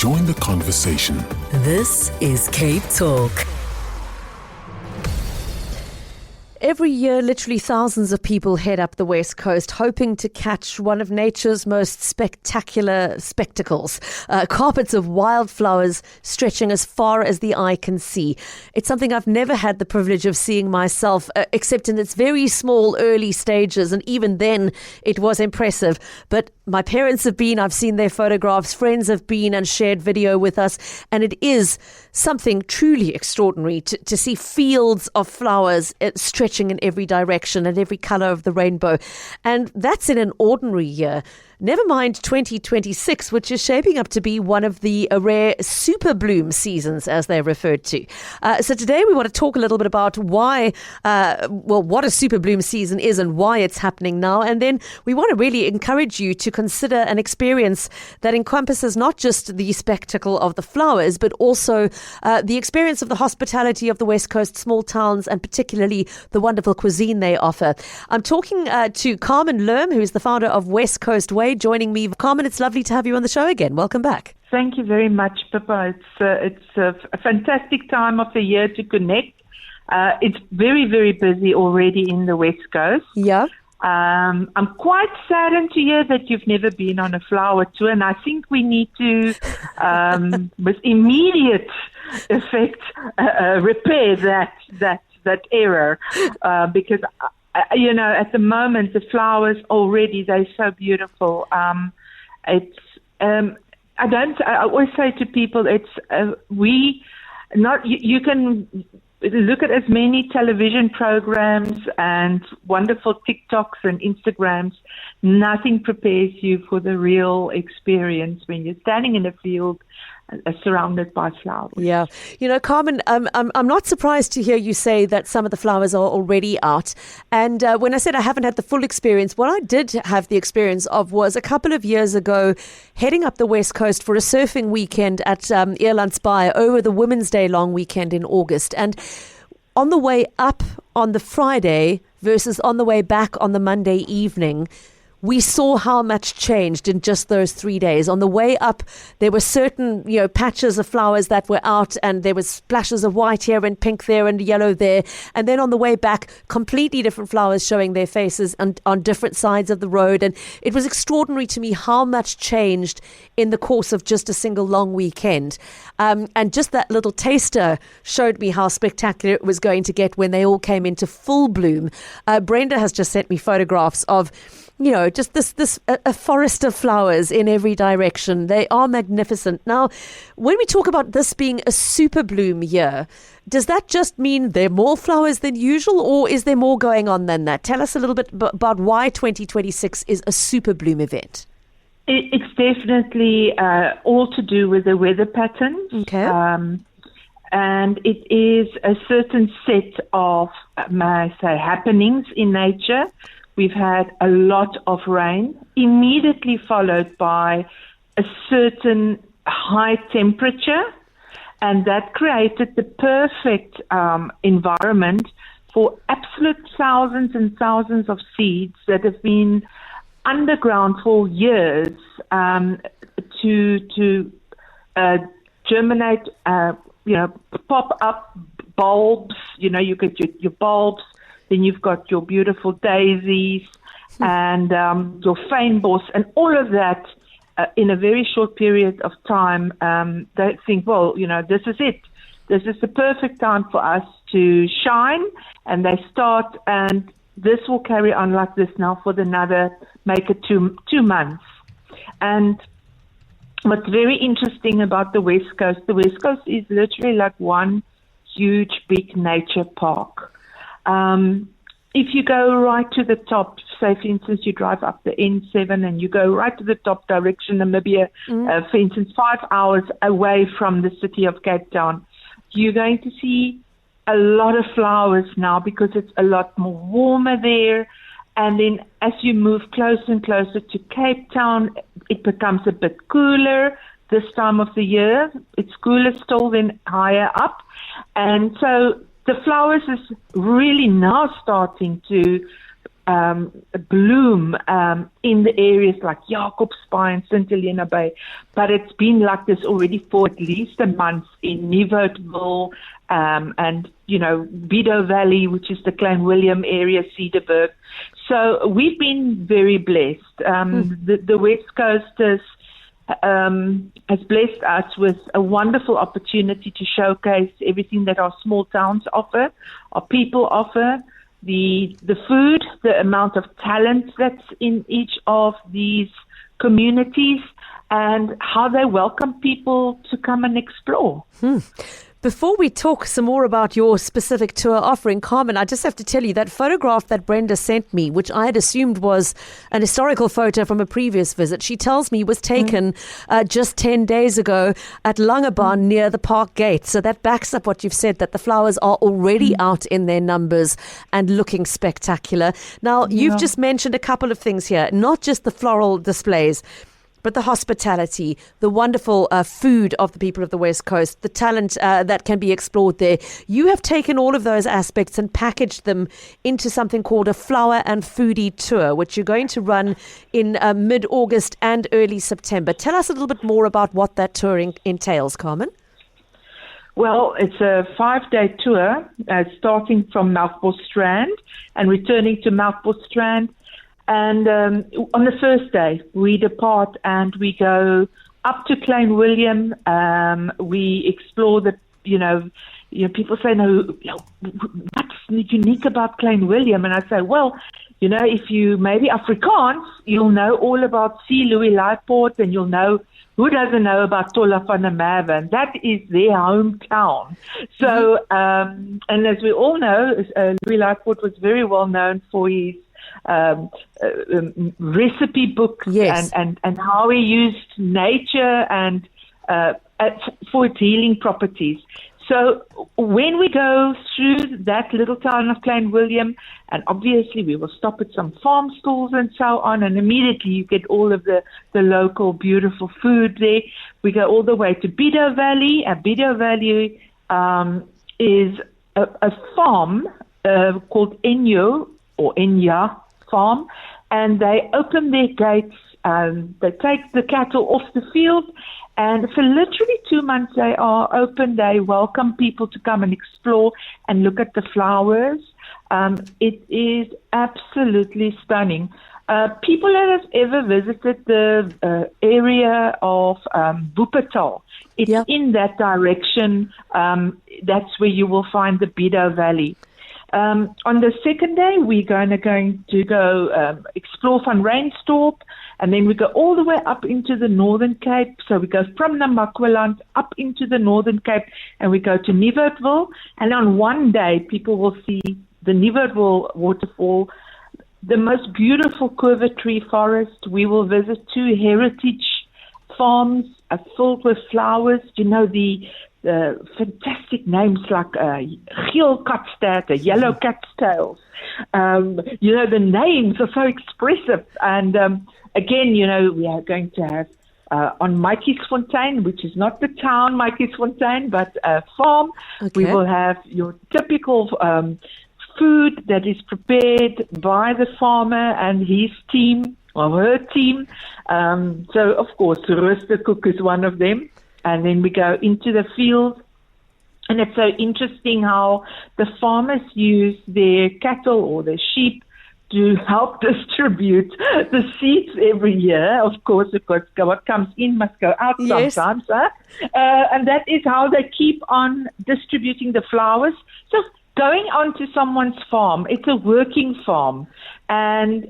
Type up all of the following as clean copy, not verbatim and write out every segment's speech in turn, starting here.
Join the conversation. This is Cape Talk. Every year, literally thousands of people head up the West Coast hoping to catch one of nature's most spectacular spectacles. Carpets of wildflowers stretching as far as the eye can see. It's something I've never had the privilege of seeing myself, except in its very small early stages. And even then, it was impressive. But my parents have been, I've seen their photographs, friends have been and shared video with us. And it is something truly extraordinary to see fields of flowers stretching in every direction and every color of the rainbow. And that's in an ordinary year. Never mind 2026, which is shaping up to be one of the rare super bloom seasons, as they're referred to. So today we want to talk a little bit about why, what a super bloom season is and why it's happening now. And then we want to really encourage you to consider an experience that encompasses not just the spectacle of the flowers, but also the experience of the hospitality of the West Coast small towns and particularly the wonderful cuisine they offer. I'm talking to Carmen Lerm, who is the founder of West Coast Way, joining me. Carmen, it's lovely to have you on the show again. Welcome back. Thank you very much, Pippa. It's a fantastic time of the year to connect. It's very, very busy already in the West Coast. Yeah. I'm quite saddened to hear that you've never been on a flower tour, and I think we need to, with immediate effect, repair that error, because at the moment the flowers already, they're so beautiful. I always say to people, you can look at as many television programs and wonderful TikToks and Instagrams. Nothing prepares you for the real experience when you're standing in a field surrounded by flowers. Yeah. Carmen, I'm not surprised to hear you say that some of the flowers are already out. And when I said I haven't had the full experience, what I did have the experience of was a couple of years ago heading up the West Coast for a surfing weekend at Elandsbaai over the Women's Day long weekend in August. And on the way up on the Friday versus on the way back on the Monday evening, we saw how much changed in just those 3 days. On the way up, there were certain, patches of flowers that were out, and there was splashes of white here and pink there and yellow there. And then on the way back, completely different flowers showing their faces on different sides of the road. And it was extraordinary to me how much changed in the course of just a single long weekend. And just that little taster showed me how spectacular it was going to get when they all came into full bloom. Brenda has just sent me photographs of just a forest of flowers in every direction. They are magnificent. Now, when we talk about this being a super bloom year, does that just mean there are more flowers than usual, or is there more going on than that? Tell us a little bit about why 2026 is a super bloom event. It's definitely all to do with the weather patterns. Okay. And it is a certain set of, may I say, happenings in nature. We've had a lot of rain, immediately followed by a certain high temperature, and that created the perfect environment for absolute thousands and thousands of seeds that have been underground for years to germinate, pop up bulbs. You get your bulbs. Then you've got your beautiful daisies and your fynbos and all of that in a very short period of time. They think, this is it. This is the perfect time for us to shine. And they start, and this will carry on like this now for make it 2 months. And what's very interesting about the West Coast is literally like one huge, big nature park. If you go right to the top, say for instance you drive up the N7 and you go right to the top direction Namibia, for instance 5 hours away from the city of Cape Town, you're going to see a lot of flowers now because it's a lot more warmer there. And then as you move closer and closer to Cape Town, it becomes a bit cooler this time of the year. It's cooler still than higher up. And so the flowers is really now starting to bloom in the areas like Jacobsbaai and St. Helena Bay, but it's been like this already for at least a month in Nieuwertville and, Bido Valley, which is the Klein Willem area, Cedarburg. So we've been very blessed. The West Coast has blessed us with a wonderful opportunity to showcase everything that our small towns offer, our people offer, the food, the amount of talent that's in each of these communities, and how they welcome people to come and explore. Before we talk some more about your specific tour offering, Carmen, I just have to tell you that photograph that Brenda sent me, which I had assumed was an historical photo from a previous visit, she tells me was taken just 10 days ago at Langebaan near the park gate. So that backs up what you've said, that the flowers are already out in their numbers and looking spectacular. Now, you've just mentioned a couple of things here, not just the floral displays, but the hospitality, the wonderful food of the people of the West Coast, the talent that can be explored there. You have taken all of those aspects and packaged them into something called a Flower and Foodie Tour, which you're going to run in mid-August and early September. Tell us a little bit more about what that tour entails, Carmen. Well, it's a 5-day tour, starting from Melkbosstrand and returning to Melkbosstrand. And on the first day, we depart and we go up to Klein Willem. We explore the, people say, no, what's unique about Klein Willem? And I say, well, if you maybe Afrikaans, you'll know all about C. Louis Luiport, and you'll know, who doesn't know about Tolla van der Merwe? And that is their hometown. So, and as we all know, Louis Luiport was very well known for his recipe book, yes, and how he used nature and for its healing properties. So when we go through that little town of Klein Willem, and obviously we will stop at some farm stalls and so on, and immediately you get all of the local beautiful food there. We go all the way to Bido Valley, and Bido Valley is a farm called Enyo or Enya farm, and they open their gates, they take the cattle off the field, and for literally 2 months they are open. They welcome people to come and explore and look at the flowers. It is absolutely stunning. People that have ever visited the area of Wuppertal, it's in that direction. That's where you will find the Bido Valley. On the second day, we're going to go explore Van Reinstorp, and then we go all the way up into the Northern Cape. So we go from Namakwaland up into the Northern Cape, and we go to Nieuwertville. And on one day, people will see the Nieuwertville waterfall, the most beautiful quiver tree forest. We will visit 2 heritage farms filled with flowers. The fantastic names like geel katstert, yellow cat's tails. The names are so expressive. And again, we are going to have on Maatjiesfontein, which is not the town Maatjiesfontein, but a farm. Okay. We will have your typical food that is prepared by the farmer and his team or her team. So, of course, Roosterkoek is one of them. And then we go into the field, and it's so interesting how the farmers use their cattle or their sheep to help distribute the seeds every year, of course, because what comes in must go out sometimes. And that is how they keep on distributing the flowers. So going onto someone's farm, it's a working farm. And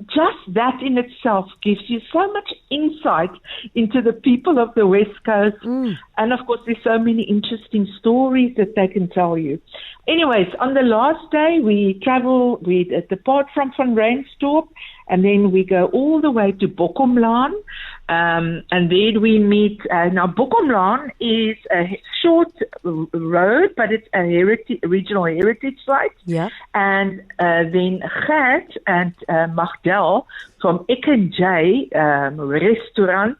just that in itself gives you so much insight into the people of the West Coast. And, of course, there's so many interesting stories that they can tell you. Anyways, on the last day, we depart from Van Reinstorp, and then we go all the way to Bokomlaan. And then we meet, now Bokomlaan is a short road, but it's a regional heritage site. Yeah. And then Gert and Magdel from Eck&J restaurant,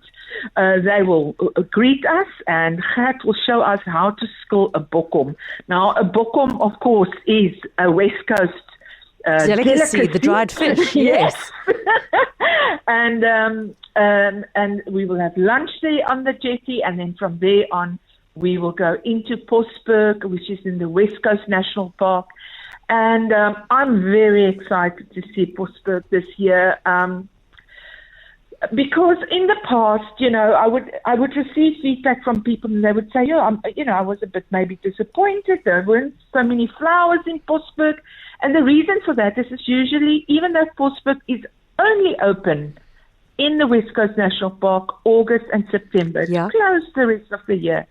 they will greet us, and Gert will show us how to skill a bokom. Now, a bokom, of course, is a West Coast delicacy, the dried fish. Yes. And we will have lunch there on the jetty, and then from there on, we will go into Postberg, which is in the West Coast National Park. And I'm very excited to see Postberg this year. Because in the past, I would receive feedback from people, and they would say, I was a bit maybe disappointed. There weren't so many flowers in Postberg. And the reason for that is usually, even though Postberg is only open in the West Coast National Park, August and September, it's closed the rest of the year.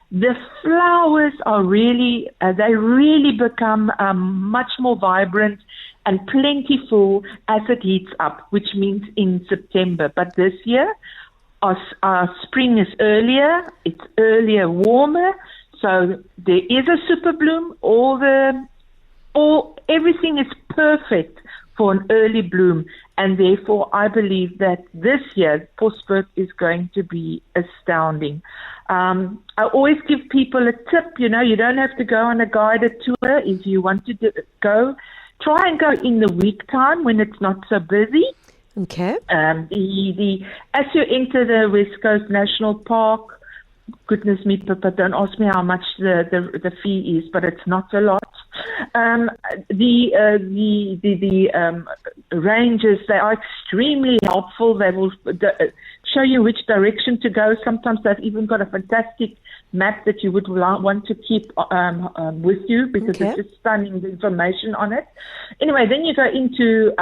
The flowers are really, they really become much more vibrant and plentiful as it heats up, which means in September. But this year, our spring is earlier, it's earlier, warmer, so there is a super bloom. Everything is perfect for an early bloom, and therefore I believe that this year Postberg is going to be astounding. I always give people a tip, you don't have to go on a guided tour. If you want to go, try and go in the week time when it's not so busy. Okay. As you enter the West Coast National Park, goodness me, Pippa, don't ask me how much the fee is, but it's not a lot. The rangers, they are extremely helpful. They will show you which direction to go. Sometimes they've even got a fantastic map that you would want to keep with you, because it's just stunning, the information on it. Anyway, then you go into,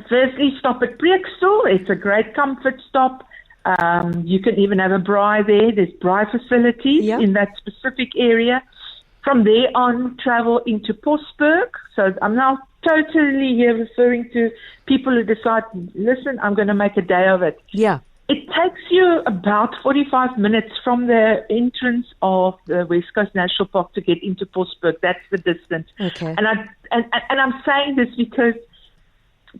firstly, stop at Preeksstoel. It's a great comfort stop. You can even have a braai there. There's braai facilities in that specific area. From there on, travel into Postberg. So I'm now totally here referring to people who decide, listen, I'm going to make a day of it. Yeah. It takes you about 45 minutes from the entrance of the West Coast National Park to get into Postberg. That's the distance. Okay. And I'm saying this because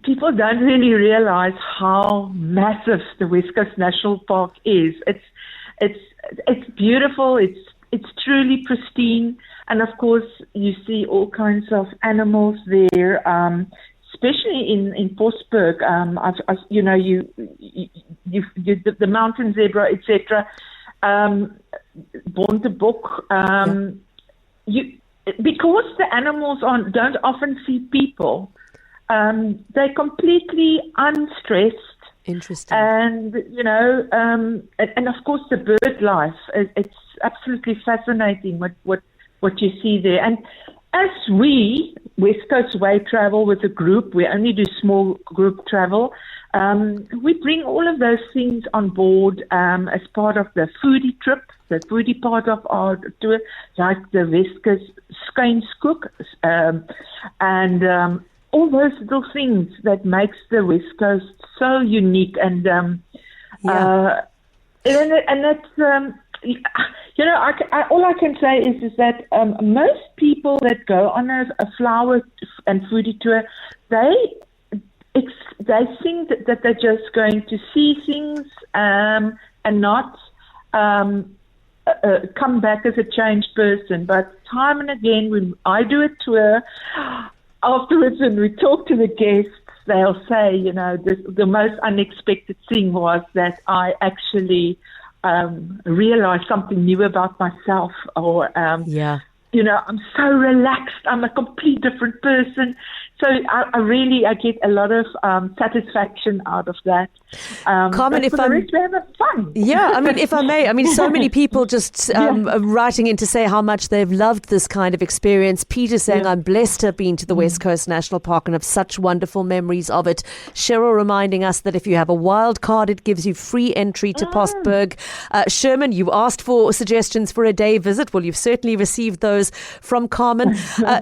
people don't really realize how massive the West Coast National Park is. It's beautiful. It's truly pristine, and of course you see all kinds of animals there, especially in Postberg. The mountain zebra, etc. Bontebok. Because the animals don't often see people. They're completely unstressed. Interesting. And, and of course the bird life, it's absolutely fascinating what you see there. And as we, West Coast Way, travel with a group, we only do small group travel, we bring all of those things on board as part of the foodie trip, the foodie part of our tour, like the West Coast Skynskoek, and all those little things that makes the West Coast so unique. And that's all I can say is that most people that go on a flower and foodie tour, they think that they're just going to see things and not come back as a changed person. But time and again, when I do a tour, afterwards, when we talk to the guests, they'll say, the most unexpected thing was that I actually realized something new about myself, or, I'm so relaxed. I'm a complete different person. So I get a lot of satisfaction out of that. Carmen, if I'm having fun. Yeah, if I may, so many people just writing in to say how much they've loved this kind of experience. Peter saying, I'm blessed to have been to the West Coast National Park and have such wonderful memories of it. Cheryl reminding us that if you have a wild card, it gives you free entry to Postberg. Sherman, you asked for suggestions for a day visit. Well, you've certainly received those from Carmen.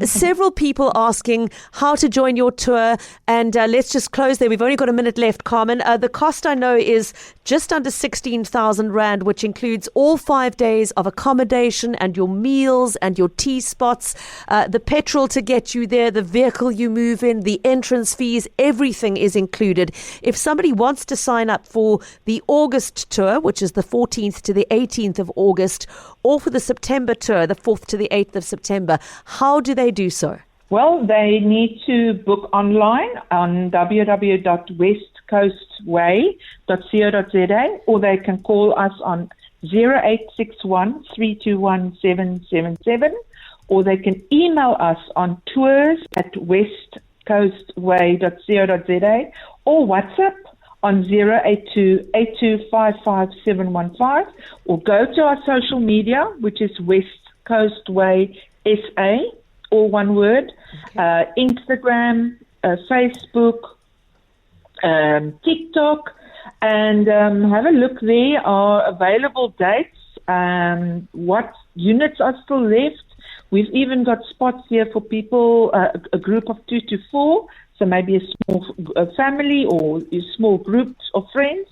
Several people asking how to join your tour, and let's just close there. We've only got a minute left, Carmen. The cost, I know, is just under 16,000 Rand, which includes all 5 days of accommodation and your meals and your tea spots, the petrol to get you there, the vehicle you move in, the entrance fees, everything is included. If somebody wants to sign up for the August tour, which is the 14th to the 18th of August, or for the September tour, the 4th to the 8th of September, how do they do so? Well, they need to book online on www.westcoastway.co.za, or they can call us on 0861 321 777, or they can email us on tours@westcoastway.co.za, or WhatsApp on 082-8255-715, or go to our social media, which is West Coast Way SA, all one word, Instagram, Facebook, TikTok, and have a look. There are available dates, what units are still left. We've even got spots here for people, a group of 2 to 4, so maybe a small family or a small groups of friends.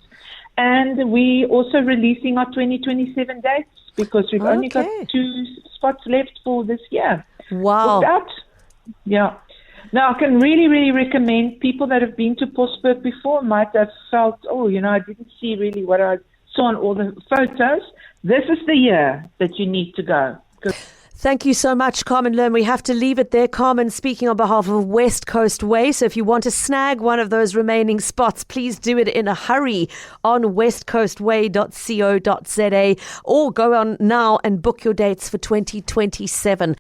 And we also releasing our 2027 dates because we've only got 2 spots left for this year. Wow. Booked out. Yeah. Now, I can really, really recommend people that have been to Postburg before might have felt, I didn't see really what I saw on all the photos. This is the year that you need to go. Thank you so much, Carmen Lim. We have to leave it there. Carmen speaking on behalf of West Coast Way. So if you want to snag one of those remaining spots, please do it in a hurry on westcoastway.co.za, or go on now and book your dates for 2027.